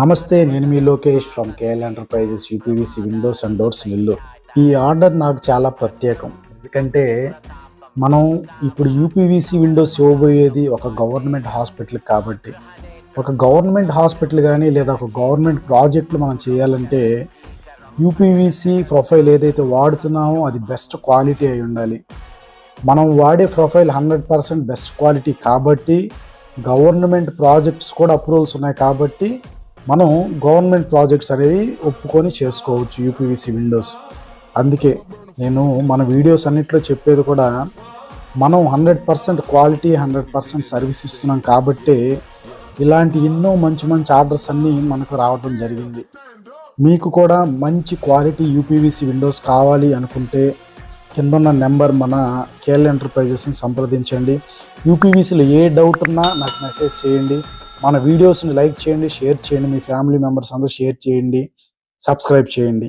నమస్తే, నేను మీ Lokesh from KL enterprises UPVC windows and doors Nellore. ఈ ఆర్డర్ నాకు చాలా ప్రత్యేకం. ఎందుకంటే మనం ఇప్పుడు యూపీవీసీ విండోస్ ఇవ్వబోయేది ఒక గవర్నమెంట్ హాస్పిటల్ కాబట్టి, ఒక గవర్నమెంట్ హాస్పిటల్ కానీ లేదా ఒక గవర్నమెంట్ ప్రాజెక్టులు మనం చేయాలంటే యూపీవీసీ ప్రొఫైల్ ఏదైతే వాడుతున్నామో అది బెస్ట్ క్వాలిటీ అయి ఉండాలి. మనం వాడే ప్రొఫైల్ 100% బెస్ట్ క్వాలిటీ కాబట్టి, గవర్నమెంట్ ప్రాజెక్ట్స్ కూడా అప్రూవల్స్ ఉన్నాయి కాబట్టి మనం గవర్నమెంట్ ప్రాజెక్ట్స్ అనేది ఒప్పుకొని చేసుకోవచ్చు యూపీవీసీ విండోస్. అందుకే నేను మన వీడియోస్ అన్నిట్లో చెప్పేది కూడా మనం 100% క్వాలిటీ 100% సర్వీస్ ఇస్తున్నాం కాబట్టి ఇలాంటి ఎన్నో మంచి మంచి ఆర్డర్స్ అన్నీ మనకు రావడం జరిగింది. మీకు కూడా మంచి క్వాలిటీ యూపీవీసీ విండోస్ కావాలి అనుకుంటే కింద ఉన్న నెంబర్ మన కేఎల్ ఎంటర్ప్రైజెస్ని సంప్రదించండి. యూపీవీసీలో ఏ డౌట్ ఉన్నా నాకు మెసేజ్ చేయండి. మన వీడియోస్ని లైక్ చేయండి, షేర్ చేయండి, మీ ఫ్యామిలీ మెంబర్స్ అందరూ షేర్ చేయండి, సబ్స్క్రైబ్ చేయండి.